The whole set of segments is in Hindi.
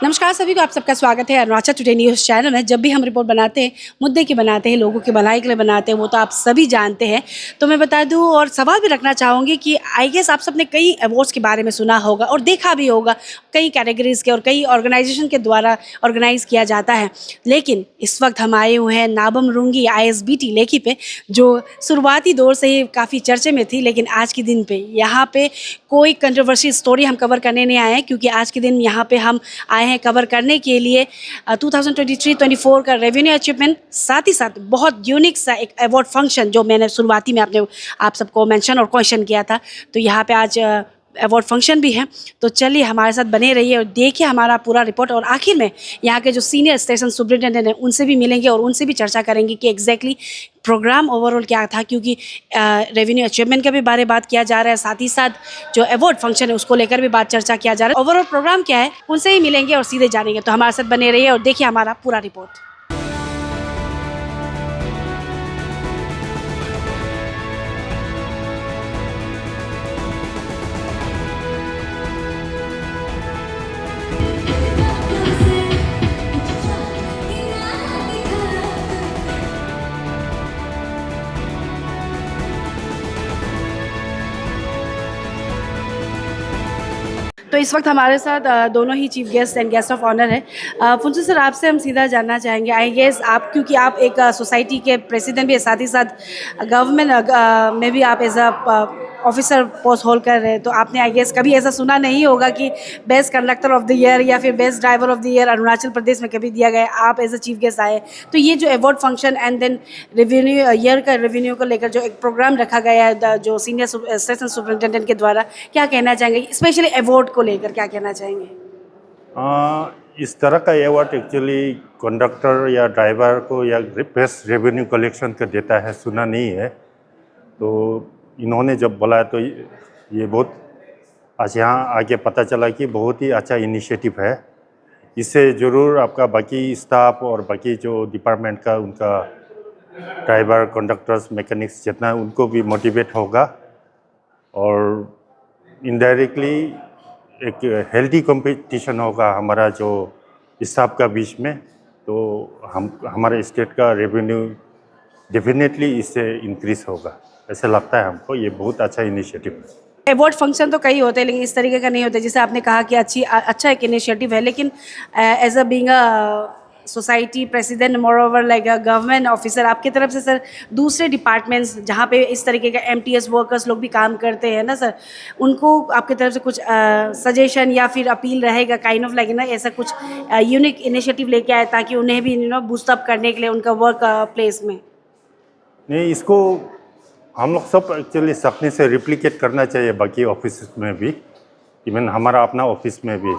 नमस्कार सभी को, आप सबका स्वागत है अरुणाचल टुडे न्यूज़ चैनल में। जब भी हम रिपोर्ट बनाते हैं, मुद्दे की बनाते हैं, लोगों की भलाई के लिए बनाते हैं, वो तो आप सभी जानते हैं। तो मैं बता दूं और सवाल भी रखना चाहूँगी कि आई गेस आप सबने कई अवार्ड्स के बारे में सुना होगा और देखा भी होगा, कई कैटेगरीज़ के और कई ऑर्गेनाइजेशन के द्वारा ऑर्गेनाइज़ किया जाता है। लेकिन इस वक्त हम आए हुए हैं नाबम रुंगी ISBT लेखी पे, जो शुरुआती दौर से ही काफ़ी चर्चे में थी। लेकिन आज के दिन पे यहाँ पे कोई कंट्रोवर्सी स्टोरी हम कवर करने नहीं आए हैं, क्योंकि आज के दिन यहाँ पे हम आए हैं कवर करने के लिए 2023-24 का रेवेन्यू अचीवमेंट, साथ ही साथ बहुत यूनिक सा एक अवार्ड फंक्शन जो मैंने शुरुआती में आप सबको मेंशन और क्वेश्चन किया था। तो यहाँ पे आज अवार्ड फंक्शन भी है। तो चलिए हमारे साथ बने रहिए और देखिए हमारा पूरा रिपोर्ट। और आखिर में यहाँ के जो सीनियर स्टेशन सुपरिटेंडेंट हैं उनसे भी मिलेंगे और उनसे भी चर्चा करेंगे कि एग्जैक्टली प्रोग्राम ओवरऑल क्या था, क्योंकि रेवेन्यू अचीवमेंट का भी बारे बात किया जा रहा है, साथ ही साथ जो अवार्ड फंक्शन है उसको लेकर भी बात चर्चा किया जा रहा है। ओवरऑल प्रोग्राम क्या है उनसे ही मिलेंगे और सीधे जानेंगे। तो हमारे साथ बने रहिए और देखिए हमारा पूरा रिपोर्ट। तो इस वक्त हमारे साथ दोनों ही chief guest and guest of honour हैं। फुंसू सर, आपसे हम सीधा जानना चाहेंगे, आई गेस आप, क्योंकि आप एक सोसाइटी के प्रेसिडेंट भी है, साथ ही साथ गवर्नमेंट में भी आप as a officer post hold कर रहे हैं। तो आपने आई गेस कभी ऐसा सुना नहीं होगा कि best conductor of the year या फिर best driver of the year Arunachal Pradesh में कभी दिया गया, आप एज अ चीफ गेस्ट आए। तो ये जो award function and then revenue year का रेवेन्यू को लेकर जो एक प्रोग्राम रखा गया है जो सीनियर स्टेशन सुपरिटेंडेंट के द्वारा, क्या कहना चाहेंगे, स्पेशली अवार्ड को लेकर क्या कहना चाहेंगे? इस तरह का अवार्ड एक्चुअली कंडक्टर या ड्राइवर को या बेस्ट रेवेन्यू कलेक्शन का देता है, सुना नहीं है। तो इन्होंने जब बोला तो ये बहुत आज यहाँ आके पता चला कि बहुत ही अच्छा इनिशिएटिव है। इससे ज़रूर आपका बाकी स्टाफ और बाकी जो डिपार्टमेंट का उनका ड्राइवर, कंडक्टर्स, मैकेनिक्स जितना उनको भी मोटिवेट होगा और इनडायरेक्टली एक हेल्दी कंपटीशन होगा हमारा जो स्टाफ का बीच में। तो हमारे स्टेट का रेवेन्यू डेफिनेटली इससे इंक्रीज होगा, ऐसा लगता है हमको। ये बहुत अच्छा इनिशिएटिव है। अवार्ड फंक्शन तो कई होते हैं लेकिन इस तरीके का नहीं होता। जैसे आपने कहा कि अच्छा एक इनिशिएटिव है, लेकिन as a being a society president, moreover like a government officer, आपकी तरफ से सर दूसरे डिपार्टमेंट्स जहाँ पे इस तरीके का MTS वर्कर्स लोग भी काम करते हैं ना सर, उनको आपकी तरफ से कुछ सजेशन या फिर अपील रहेगा, काइंड ऑफ लाइक ना, ऐसा कुछ यूनिक इनिशिएटिव लेके आए ताकि उन्हें भी बूस्ट अप करने के लिए उनका वर्क प्लेस में? नहीं, इसको हम लोग सब एक्चुअली सपने से रिप्लिकेट करना चाहिए बाकी ऑफिस में भी, इवन हमारा अपना ऑफिस में भी,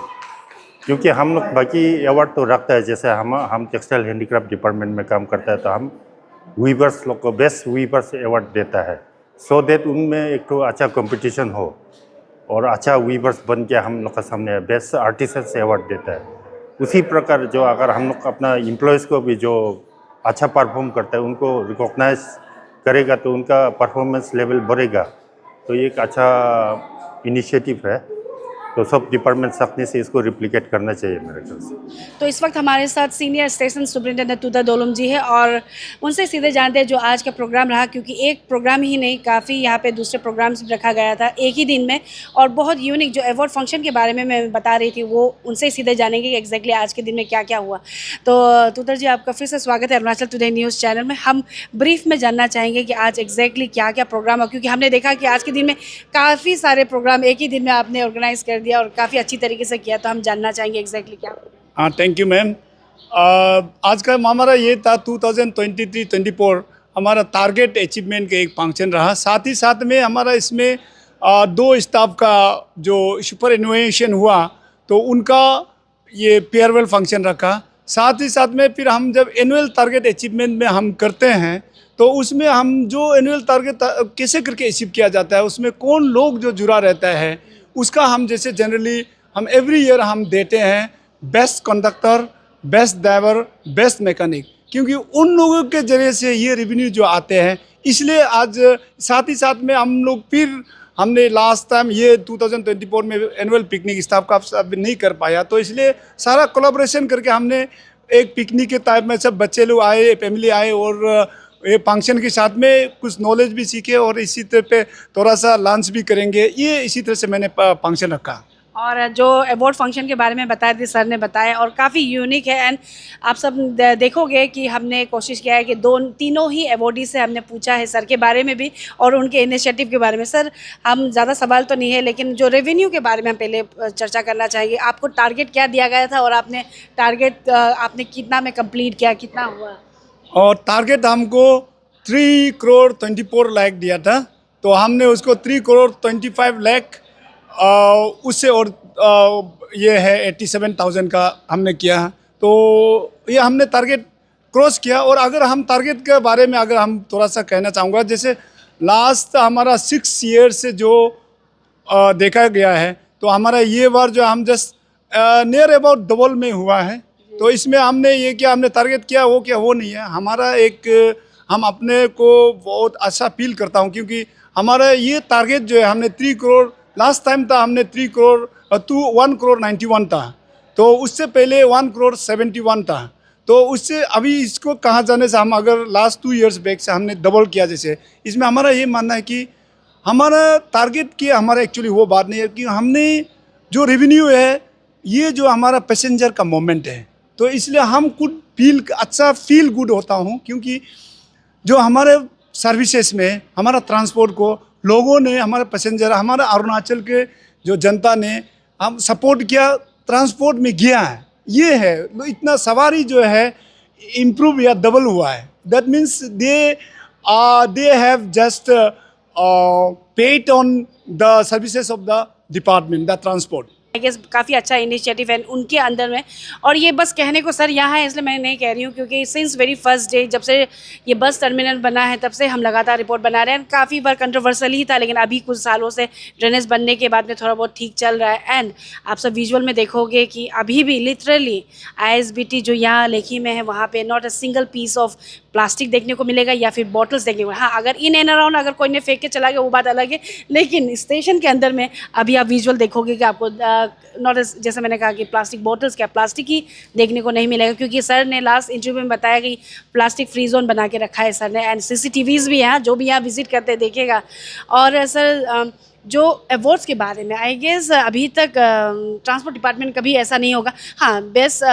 क्योंकि हम लोग बाकी अवार्ड तो रखता है। जैसे हम टेक्सटाइल हैंडीक्राफ्ट डिपार्टमेंट में काम करता है तो हम वीवर्स लोग को बेस्ट वीवर्स अवार्ड देता है, सो दैट उनमें एक तो अच्छा कंपटीशन हो और अच्छा वीवर्स बन के हम लोग का सामने बेस्ट आर्टिस्ट अवार्ड देता है। उसी प्रकार जो अगर हम लोग अपना एम्प्लॉयज़ को भी जो अच्छा परफॉर्म करता है उनको रिकॉग्नाइज करेगा तो उनका परफॉर्मेंस लेवल बढ़ेगा। तो ये एक अच्छा इनिशिएटिव है। तो सब डिपार्टमेंट अपने से इसको रिप्लिकेट करना चाहिए मेरे ख्याल से। तो इस वक्त हमारे साथ सीनियर स्टेशन सुपरिटेंडेंट तुदा दोलम जी है और उनसे सीधे जानते हैं जो आज का प्रोग्राम रहा, क्योंकि एक प्रोग्राम ही नहीं, काफ़ी यहाँ पे दूसरे प्रोग्राम्स भी रखा गया था एक ही दिन में, और बहुत यूनिक जो अवार्ड फंक्शन के बारे में मैं बता रही थी वो उनसे सीधे जानेंगे कि एग्जैक्टली आज के दिन में क्या क्या हुआ। तो तुदर जी, आपका फिर से स्वागत है अरुणाचल टुडे न्यूज़ चैनल में। हम ब्रीफ में जानना चाहेंगे कि आज एग्जैक्टली क्या क्या प्रोग्राम हो, क्योंकि हमने देखा कि आज के दिन में काफ़ी सारे प्रोग्राम एक ही दिन में आपने ऑर्गेनाइज कर दिया और काफ़ी अच्छी तरीके से किया। तो हम जानना चाहेंगे एग्जैक्टली क्या। हाँ, थैंक यू मैम। आज का हमारा ये था 2023-24 हमारा टारगेट अचीवमेंट का एक फंक्शन रहा। साथ ही साथ में हमारा इसमें 2 स्टाफ का जो सुपर एनुएशन हुआ तो उनका ये फेयरवेल फंक्शन रखा। साथ ही साथ में फिर हम जब एनुअल टारगेट अचीवमेंट में हम करते हैं तो उसमें हम जो एनुअल टारगेट कैसे करके अचीव किया जाता है, उसमें कौन लोग जो जुड़ा रहता है, उसका हम जैसे जनरली हम एवरी ईयर हम देते हैं best conductor, best driver, best mechanic, क्योंकि उन लोगों के जरिए से ये रेवेन्यू जो आते हैं, इसलिए आज साथ ही साथ में हम लोग फिर हमने लास्ट टाइम ये 2024 में एनुअल पिकनिक स्टाफ का सब नहीं कर पाया, तो इसलिए सारा कोलैबोरेशन करके हमने एक पिकनिक के टाइप में सब बच्चे लोग आए, फैमिली आए और ये फंक्शन के साथ में कुछ नॉलेज भी सीखे और इसी तरह पे थोड़ा सा लंच भी करेंगे। ये इसी तरह से मैंने फंक्शन रखा। और जो अवार्ड फंक्शन के बारे में बताया थी सर ने बताया, और काफ़ी यूनिक है। एंड आप सब देखोगे कि हमने कोशिश किया है कि तीनों ही अवॉर्डी से हमने पूछा है सर के बारे में भी और उनके इनिशिएटिव के बारे में। सर, हम ज़्यादा सवाल तो नहीं है, लेकिन जो रेवेन्यू के बारे में हम पहले चर्चा करना चाहेंगे। आपको टारगेट क्या दिया गया था और आपने टारगेट आपने कितना में कंप्लीट किया, कितना हुआ? और टारगेट हमको 3 करोड़ 24 लाख दिया था, तो हमने उसको 3 करोड़ 25 लाख उससे और ये है 87,000 का हमने किया। तो ये हमने टारगेट क्रॉस किया। और अगर हम टारगेट के बारे में अगर हम थोड़ा सा कहना चाहूँगा, जैसे लास्ट हमारा 6 ईयर से जो देखा गया है, तो हमारा ये बार जो हम जस्ट नियर अबाउट डबल में हुआ है। तो इसमें हमने ये क्या हमने टारगेट किया वो नहीं है हमारा। एक हम अपने को बहुत अच्छा फील करता हूँ, क्योंकि हमारा ये टारगेट जो है हमने 3 करोड़ लास्ट टाइम था, हमने 1 करोड़ 91 था, तो उससे पहले 1 करोड़ 71 था। तो उससे अभी इसको कहाँ जाने से हम अगर लास्ट 2 इयर्स बैक से हमने डबल किया। जैसे इसमें हमारा ये मानना है कि हमारा टारगेट किया हमारा एक्चुअली वो बात नहीं है कि हमने जो रेवेन्यू है ये जो हमारा पैसेंजर का मोमेंट है, तो इसलिए हम कुछ अच्छा फील गुड होता हूँ, क्योंकि जो हमारे सर्विसेज में हमारा ट्रांसपोर्ट को लोगों ने, हमारे पैसेंजर, हमारा अरुणाचल के जो जनता ने हम सपोर्ट किया, ट्रांसपोर्ट में गया है। ये है इतना सवारी जो है इम्प्रूव या डबल हुआ है। That means they have just paid on the services of the department, the transport. I guess काफ़ी अच्छा इनिशिएटिव है उनके अंदर में। और ये बस कहने को सर यहाँ है, इसलिए मैं नहीं कह रही हूँ, क्योंकि सिंस वेरी फर्स्ट डे जब से ये बस टर्मिनल बना है तब से हम लगातार रिपोर्ट बना रहे हैं। काफ़ी बार कंट्रोवर्सल ही था, लेकिन अभी कुछ सालों से ड्रेनेज बनने के बाद में थोड़ा बहुत ठीक चल रहा है। एंड आप सब विजुअल में देखोगे कि अभी भी लिटरली ISBT जो यहाँ लेखी में है वहाँ पर not a single piece of plastic देखने को मिलेगा या फिर बॉटल्स देखने को। हाँ, अगर इन एंड अराउंड अगर कोई ने फेंक के चला गया वो बात अलग है, लेकिन स्टेशन के अंदर में अभी आप विजुअल देखोगे कि आपको नॉट जैसे मैंने कहा कि प्लास्टिक बॉटल्स क्या प्लास्टिक ही देखने को नहीं मिलेगा, क्योंकि सर ने लास्ट इंटरव्यू में बताया कि प्लास्टिक फ्री जोन बना के रखा है सर ने। एंड CCTVs भी हैं, जो भी यहाँ विजिट करते देखेगा। और सर जो अवार्ड्स के बारे में आई गेस अभी तक ट्रांसपोर्ट डिपार्टमेंट कभी ऐसा नहीं होगा। हाँ, बेस्ट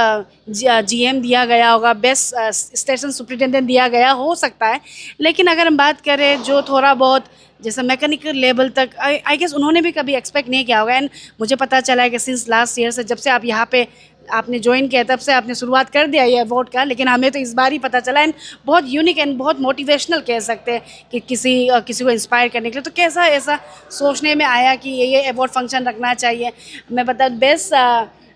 GM दिया गया होगा, बेस्ट स्टेशन सुपरिटेंडेंट दिया गया हो सकता है, लेकिन अगर हम बात करें जो थोड़ा बहुत जैसे मैकेनिकल लेवल तक आई गेस उन्होंने भी कभी एक्सपेक्ट नहीं किया होगा। एंड मुझे पता चला है कि सिंस लास्ट ईयर से जब से आप यहाँ पे आपने ज्वाइन किया तब से आपने शुरुआत कर दिया ये अवार्ड का, लेकिन हमें तो इस बार ही पता चला। एंड बहुत यूनिक एंड बहुत मोटिवेशनल कह सकते हैं कि किसी को इंस्पायर करने के लिए। तो कैसा ऐसा सोचने में आया कि ये अवार्ड फंक्शन रखना चाहिए? मैं बता best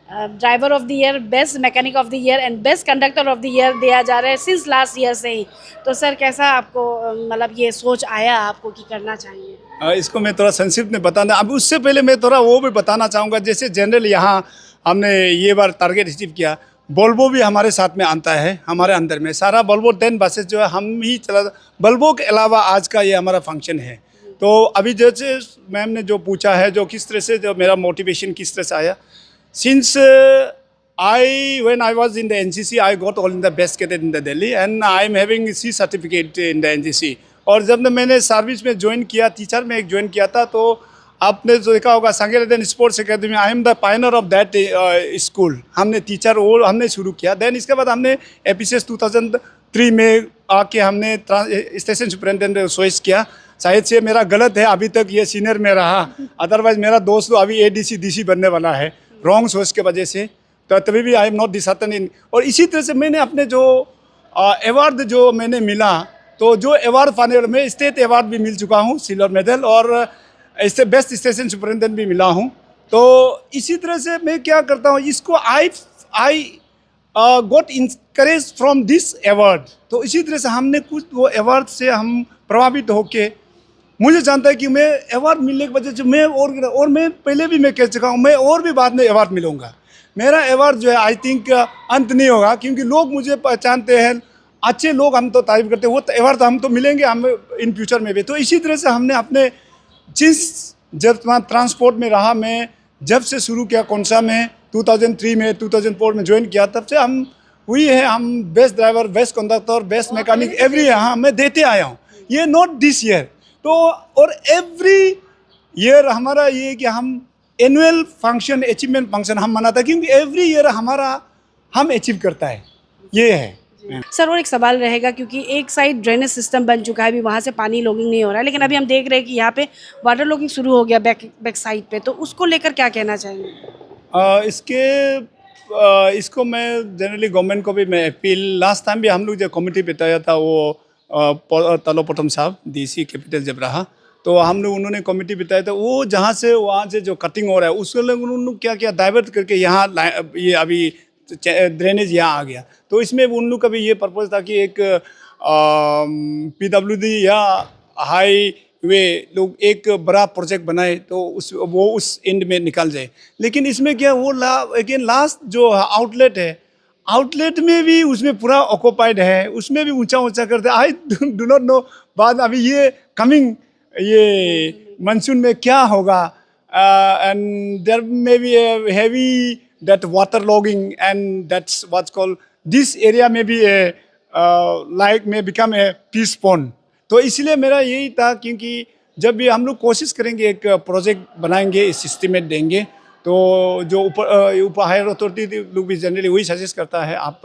driver of the year, best mechanic of the year and best conductor of the year दिया जा रहा है सिंस लास्ट ईयर से ही। तो सर कैसा आपको मतलब ये सोच आया आपको कि करना चाहिए? इसको मैं थोड़ा संक्षिप्त में बताना, अब उससे पहले मैं थोड़ा वो भी बताना चाहूँगा। जैसे जनरल यहाँ हमने ये बार टारगेट अचीव किया, वोल्वो भी हमारे साथ में आता है। हमारे अंदर में सारा वोल्वो 10 बसेस जो है हम ही चला, वोल्वो के अलावा आज का ये हमारा फंक्शन है। तो अभी जैसे मैम ने जो पूछा है जो किस तरह से जो मेरा मोटिवेशन किस तरह से आया, since when I was in the NCC, I got all in the best cadet in the Delhi and I am having C certificate in the NCC। और जब मैंने सर्विस में ज्वाइन किया, टीचर में एक ज्वाइन किया था, तो आपने जो देखा होगा Sangeledan sports academy, I am the pioneer of that school. हमने टीचर वो हमने शुरू किया। देन इसके बाद हमने APCS 2003 में आके हमने स्टेशन सुपरिटेंडेंट चॉइस किया। शायद से मेरा गलत है, अभी तक ये सीनियर में रहा, अदरवाइज मेरा दोस्त तो अभी ADC DC बनने वाला है रॉन्ग सोच के वजह से। तो तभी भी आई एम नॉट डिसहार्टेंड इन। और इसी तरह से मैंने अपने जो अवार्ड जो मैंने मिला, तो जो अवार्ड पाने वाले मैं स्टेट अवार्ड भी मिल चुका हूँ, सिल्वर मेडल, और इससे बेस्ट स्टेशन सुपरिटेंडेंट भी मिला हूँ। तो इसी तरह से मैं क्या करता हूँ, इसको I got encourage from this award. तो इसी तरह से हमने कुछ वो अवार्ड से हम प्रभावित होके, मुझे जानता है कि मैं अवार्ड मिलने की वजह से मैं और मैं पहले भी मैं कह चुका हूँ, मैं और भी बाद में अवार्ड मिलूँगा। मेरा अवार्ड जो है आई थिंक अंत नहीं होगा, क्योंकि लोग मुझे पहचानते हैं, अच्छे लोग हम तो तारीफ करते हैं, वो अवार्ड हम तो मिलेंगे हम इन फ्यूचर में भी। तो इसी तरह से हमने अपने जिस जब वहाँ ट्रांसपोर्ट में रहा, मैं जब से शुरू किया कौनसा में 2003 में 2004 में ज्वाइन किया, तब से हम हुई है, हम best driver, best conductor, best mechanic every हाँ मैं देते आया हूँ। ये नॉट दिस ईयर तो, और एवरी ईयर हमारा ये है कि हम एनुअल फंक्शन, अचीवमेंट फंक्शन हम मनाता है, क्योंकि एवरी ईयर हमारा हम अचीव करता है, ये है। सर और एक सवाल रहेगा, क्योंकि एक साइड ड्रेनेज सिस्टम बन चुका है, अभी वहाँ से पानी लॉगिंग नहीं हो रहा है, लेकिन अभी हम देख रहे हैं कि यहाँ पे वाटर लॉगिंग शुरू हो गया बैक साइड पे, तो उसको लेकर क्या कहना चाहेंगे? इसको मैं जनरली गवर्नमेंट को भी मैं अपील, लास्ट टाइम भी हम लोग जो कमेटी बताया था वो तलोपटम साहब डीसी कैपिटल जब रहा, तो हम लोग उन्होंने कमेटी बताया था, वो जहाँ से वहाँ से जो कटिंग हो रहा है उसको लोग उन्होंने क्या क्या डाइवर्ट करके यहाँ ये अभी ड्रेनेज यहाँ आ गया। तो इसमें उन लोग का भी ये पर्पज़ था कि एक PWD या हाई वे लोग एक बड़ा प्रोजेक्ट बनाए तो उस एंड में निकल जाए। लेकिन इसमें क्या वो अगेन लास्ट जो आउटलेट है, आउटलेट में भी उसमें पूरा ऑक्यूपाइड है, उसमें भी ऊंचा ऊंचा करते। आई डू नॉट नो बाद अभी ये कमिंग ये मानसून में क्या होगा, and there may be heavy that water logging and that's what's called this area में भी लाइक में बिकम ए पीस पॉन्ड। तो इसलिए मेरा यही था, क्योंकि जब भी हम लोग कोशिश करेंगे एक प्रोजेक्ट बनाएंगे, एस्टीमेट देंगे, तो जो ऊपर हायर अथॉरिटी लोग भी जनरली वही सजेस्ट करता है आप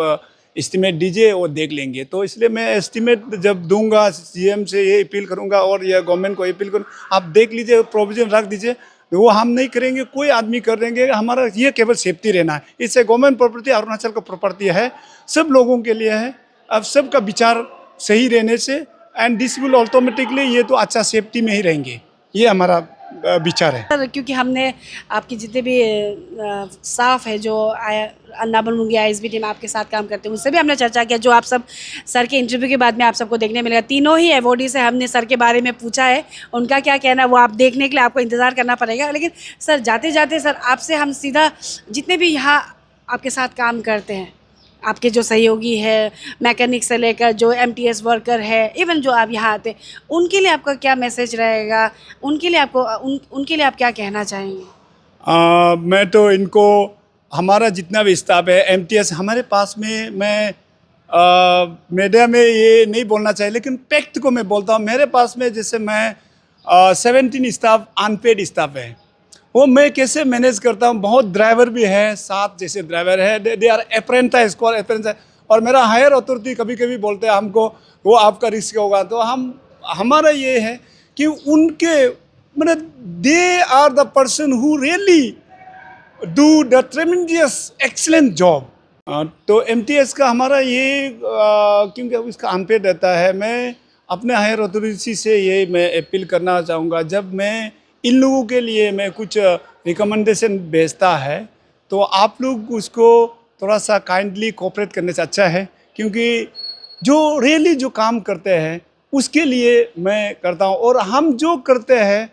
एस्टीमेट दीजिए और देख लेंगे। तो इसलिए मैं एस्टीमेट जब दूंगा CM से ये अपील करूंगा और या गवर्नमेंट को अपील करूँ, आप देख लीजिए, प्रोविजन रख दीजिए। वो हम नहीं करेंगे, कोई आदमी कर देंगे, हमारा ये केवल सेफ्टी रहना है। इससे गवर्नमेंट प्रॉपर्टी अरुणाचल का प्रॉपर्टी है, सब लोगों के लिए है। अब सबका विचार सही रहने से एंड दिस विल ऑटोमेटिकली ये तो अच्छा सेफ्टी में ही रहेंगे, ये हमारा विचार है। सर क्योंकि हमने आपकी जितने भी स्टाफ है जो अन्नाबल मुंगी ISB टीम आपके साथ काम करते हैं, उनसे भी हमने चर्चा किया, जो आप सब सर के इंटरव्यू के बाद में आप सबको देखने मिलेगा। तीनों ही अवॉर्डी से हमने सर के बारे में पूछा है, उनका क्या कहना है वो आप देखने के लिए आपको इंतज़ार करना पड़ेगा। लेकिन सर जाते जाते सर आपसे हम सीधा जितने भी यहाँ आपके साथ काम करते हैं, आपके जो सहयोगी है, मैकेनिक से लेकर जो MTS वर्कर है, इवन जो आप यहाँ आते हैं, उनके लिए आपका क्या मैसेज रहेगा, उनके लिए आपको उनके लिए आप क्या कहना चाहेंगे? मैं तो इनको, हमारा जितना भी स्टाफ है MTS हमारे पास में, मैं मीडिया में ये नहीं बोलना चाहिए, लेकिन फैक्ट को मैं बोलता हूँ। मेरे पास में जैसे मैं 17 स्टाफ अनपेड स्टाफ है, वो मैं कैसे मैनेज करता हूँ। बहुत ड्राइवर भी है, 7 जैसे ड्राइवर है, दे आर अप्रेंटिस, और मेरा हायर अथॉरिटी कभी कभी बोलते हैं हमको वो आपका रिस्क होगा। तो हमारा ये है कि उनके मतलब they are the person who really do the tremendous excellent job. तो MTS का हमारा ये क्योंकि अब इसका अनपेड रहता है, मैं अपने हायर अथॉरिटी से ये मैं अपील करना चाहूँगा, जब मैं इन लोगों के लिए मैं कुछ रिकमेंडेशन भेजता है तो आप लोग उसको थोड़ा सा काइंडली कोऑपरेट करने से अच्छा है, क्योंकि जो रियली जो काम करते हैं उसके लिए मैं करता हूँ। और हम जो करते हैं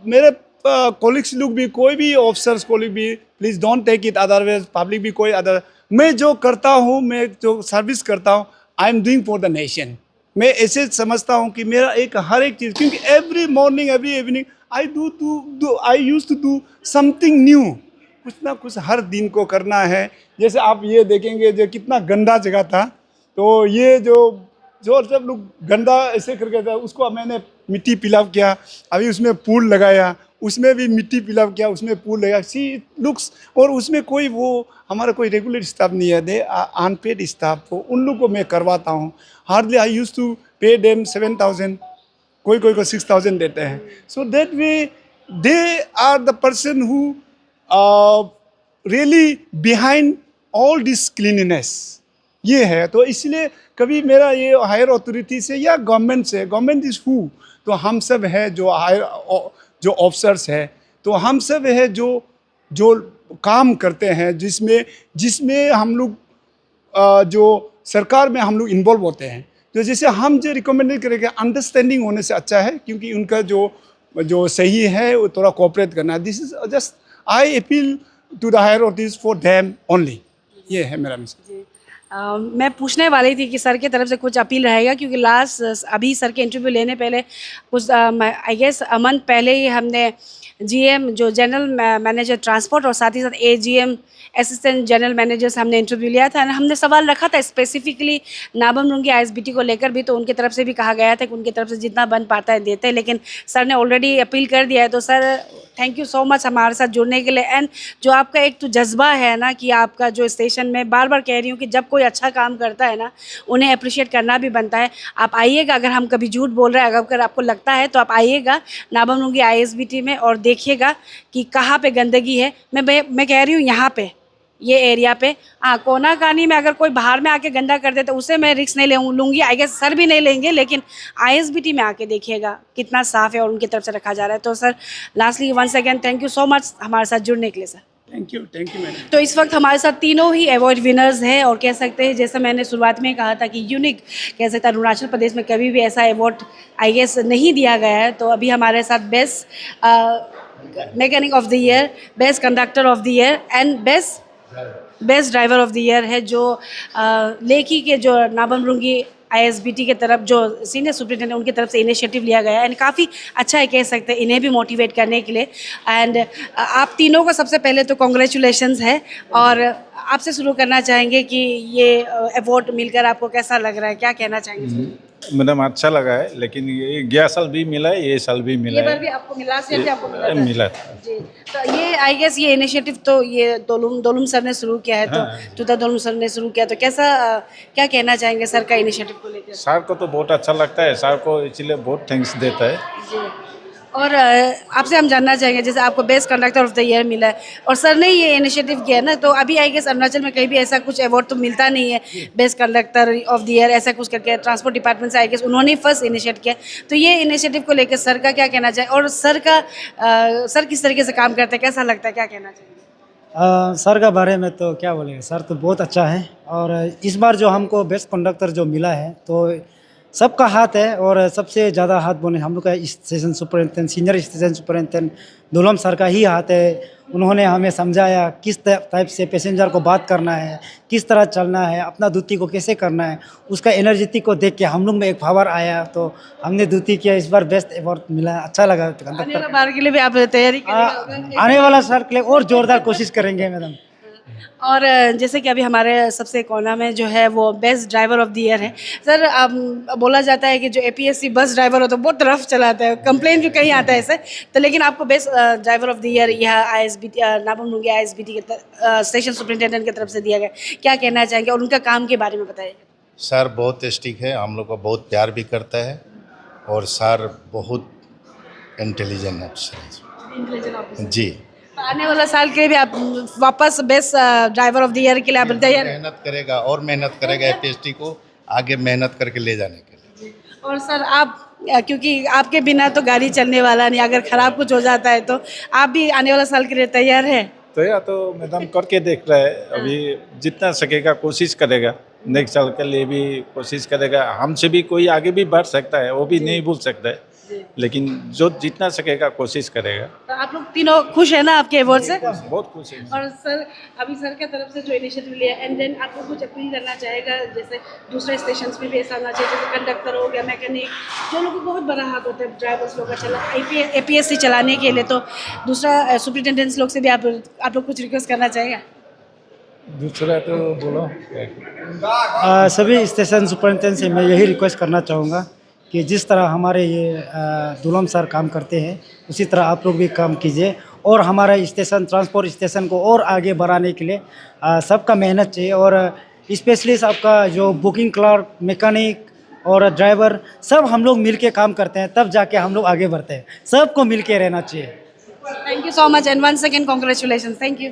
मेरे कॉलिग्स लोग भी, कोई भी ऑफिसर्स कॉलिग भी, please don't take it otherwise, public भी कोई अदर, मैं जो करता हूँ, मैं जो सर्विस करता हूँ, I am doing for the nation. मैं ऐसे समझता हूँ कि मेरा एक हर एक चीज़, क्योंकि every morning every evening I use to do something new, कुछ ना कुछ हर दिन को करना है। जैसे आप ये देखेंगे जो कितना गंदा जगह था, तो ये जो जब लोग गंदा ऐसे करके था, उसको मैंने मिट्टी पिलाव किया, अभी उसमें पूल लगाया, उसमें भी मिट्टी पिलाव किया, उसमें पूल लगाया, सी लुक्स। और उसमें कोई वो हमारा कोई रेगुलर स्टाफ नहीं है, दे अनपेड स्टाफ, तो उन लोग को मैं करवाता हूँ। Hardly I use to pay them 7,000, कोई को 6,000 देते हैं। So that way they are the person who really behind all this cleanliness, ये है। तो इसलिए कभी मेरा ये हायर अथॉरिटी से या गवर्नमेंट से, गवर्नमेंट इज हु, तो हम सब है जो हायर जो ऑफिसर्स है, तो हम सब है जो काम करते हैं, जिसमें हम लोग जो सरकार में हम लोग इन्वॉल्व होते हैं। तो जैसे हम जो रिकमेंड करेंगे, अंडरस्टैंडिंग होने से अच्छा है, क्योंकि उनका जो सही है वो थोड़ा कोऑपरेट करना। This is just I appeal to the higher authorities for them only, ये है मेरा मैसेज। मैं पूछने वाली थी कि सर की तरफ से कुछ अपील रहेगा, क्योंकि लास्ट अभी सर के इंटरव्यू लेने पहले कुछ आई गेस अ मंथ पहले ही हमने जीएम जो जनरल मैनेजर ट्रांसपोर्ट और साथ ही साथ एजीएम असिस्टेंट जनरल मैनेजर से हमने इंटरव्यू लिया था। हमने सवाल रखा था स्पेसिफिकली नाबम रुंगी आईएसबीटी को लेकर भी, तो उनकी तरफ से भी कहा गया था कि उनकी तरफ से जितना बन पाता है देते हैं, लेकिन सर ने ऑलरेडी अपील कर दिया है। तो sir thank you so much हमारे साथ जुड़ने के लिए। एंड जो आपका एक तो जज्बा है ना कि आपका जो स्टेशन में बार बार कह रही हूँ कि जब कोई अच्छा काम करता है ना उन्हें अप्रिशिएट करना भी बनता है। आप आइएगा, अगर हम कभी झूठ बोल रहे हैं अगर आपको लगता है तो आप आइएगा नाबम रुंगी आईएसबीटी में और देखिएगा कि कहाँ पे गंदगी है। मैं कह रही हूँ यहाँ पे ये एरिया पे, हाँ कोना कानी में अगर कोई बाहर में आके गंदा कर दे तो उसे मैं रिस्क नहीं लूँगी, आई गेस सर भी नहीं लेंगे, लेकिन आईएसबीटी में आके देखिएगा कितना साफ़ है और उनकी तरफ से रखा जा रहा है। तो sir lastly once again thank you so much हमारे साथ जुड़ने के लिए सर। Thank you madam. तो इस वक्त हमारे साथ तीनों ही अवार्ड विनर्स हैं और कह सकते हैं जैसे मैंने शुरुआत में कहा था कि यूनिक कह सकते हैं, अरुणाचल प्रदेश में कभी भी ऐसा अवार्ड आई गेस नहीं दिया गया है। तो अभी हमारे साथ best mechanic of the year, best conductor of the year and best driver of the year है, जो लेखी के जो नाबम रुंगी आईएसबीटी के तरफ जो सीनियर सुपरिटेंडेंट उनकी तरफ से इनिशिएटिव लिया गया है एंड काफ़ी अच्छा है, कह सकते हैं इन्हें भी मोटिवेट करने के लिए। एंड आप तीनों को सबसे पहले तो कॉन्ग्रेचुलेशंस है और आपसे शुरू करना चाहेंगे कि ये अवार्ड मिलकर आपको कैसा लग रहा है, क्या कहना चाहेंगे? मैडम अच्छा लगा है, लेकिन ये गया साल भी मिला है, ये साल भी मिला ये बार है। भी आपको मिला से कि आपको मिला था? मिला था। जी, तो ये आई गेस ये इनिशिएटिव तो ये दोलुम सर ने शुरू किया है, तो तुता दोलुम सर ने शुरू किया, तो कैसा क्या कहना चाहेंगे सर का इनिशिएटिव को लेकर? सर को तो बहुत अच्छा लगता है, सर को इसलिए बहुत थैंक्स देता है। जी, और आपसे हम जानना चाहेंगे जैसे आपको best conductor of the year मिला है और सर ने ये इनिशिएटिव किया ना, तो अभी आई गेस अरुणाचल में कहीं भी ऐसा कुछ अवार्ड तो मिलता नहीं है best conductor of the year ऐसा कुछ करके। ट्रांसपोर्ट डिपार्टमेंट से आई गेस उन्होंने फर्स्ट इनिशिएट किया, तो ये इनिशिएटिव को लेकर सर का क्या कहना चाहिए और सर किस तरीके से काम करते हैं, कैसा लगता है, क्या कहना चाहिए? सर का बारे में तो क्या बोलेंगे, सर तो बहुत अच्छा है और इस बार जो हमको बेस्ट कंडक्टर जो मिला है तो सबका हाथ है और सबसे ज़्यादा हाथ बोले हम लोग का station superintendent senior station superintendent Dulam sir का ही हाथ है। उन्होंने हमें समझाया किस टाइप से पैसेंजर को बात करना है, किस तरह चलना है, अपना ड्यूटी को कैसे करना है। उसका एनर्जेटिक को देख के हम लोग में एक पावर आया, तो हमने ड्यूटी किया, इस बार बेस्ट अवार्ड मिला, अच्छा लगा। आने वाला बार के लिए भी आप तैयारी करेंगे? आने वाला साल के लिए और जोरदार कोशिश करेंगे मैडम। और जैसे कि अभी हमारे सबसे कोना में जो है वो best driver of the year है सर। अब बोला जाता है कि जो एपीएससी बस ड्राइवर होता है बहुत रफ चलाता है, कंप्लेन भी कहीं आता है ऐसे, तो लेकिन आपको best driver of the year यह आईएसबीटी नाबम रुंगी आईएसबीटी के स्टेशन सुपरिटेंडेंट की तरफ से दिया गया, क्या कहना चाहेंगे और उनका काम के बारे में बताइए? सर बहुत स्टिक है, हम लोग को बहुत प्यार भी करता है और सर बहुत इंटेलिजेंट ऑफिसर है जी। तो आने वाला साल के लिए भी आप वापस best driver of the year के लिए आप तैयार? मेहनत करेगा और मेहनत करेगा एपीएसटी को आगे मेहनत करके ले जाने के लिए। और सर आप क्योंकि आपके बिना तो गाड़ी चलने वाला नहीं, अगर ख़राब कुछ हो जाता है तो आप भी आने वाला साल के लिए तैयार है? तो या तो मैडम करके देख रहा है, अभी जितना सकेगा कोशिश करेगा, नेक्स्ट साल के लिए भी कोशिश करेगा। हमसे भी कोई आगे भी बढ़ सकता है, वो भी नहीं भूल सकता है, लेकिन जो जितना सकेगा कोशिश करेगा। तो आप लोग तीनों खुश है ना आपके अवार्ड से? बहुत खुश है। और सर अभी सर की तरफ से जो इनिशिएटिव लिया एंड देन आपको कुछ अपील करना चाहेगा जैसे दूसरे स्टेशन में भी ऐसा होना चाहिए, जैसे कंडक्टर हो गया, मैकेनिक, जो लोगों को बहुत बड़ा हाथ होता है ड्राइवर्स लोग का चला एपीएससी चलाने के लिए, तो दूसरा सुपरिटेंडेंट्स लोग से भी आप लोग कुछ रिक्वेस्ट करना चाहेगा? दूसरा तो बोलो। सभी स्टेशन सुपरिटेंडेंट से मैं यही रिक्वेस्ट करना चाहूँगा कि जिस तरह हमारे ये दुलम सर काम करते हैं उसी तरह आप लोग भी काम कीजिए और हमारा स्टेशन ट्रांसपोर्ट स्टेशन को और आगे बढ़ाने के लिए सबका मेहनत चाहिए और स्पेशली आपका जो बुकिंग क्लर्क, मैकेनिक और ड्राइवर सब हम लोग मिल के काम करते हैं, तब जाके हम लोग आगे बढ़ते हैं। सबको मिल के रहना चाहिए। Thank you so much and once again congratulation. Thank you.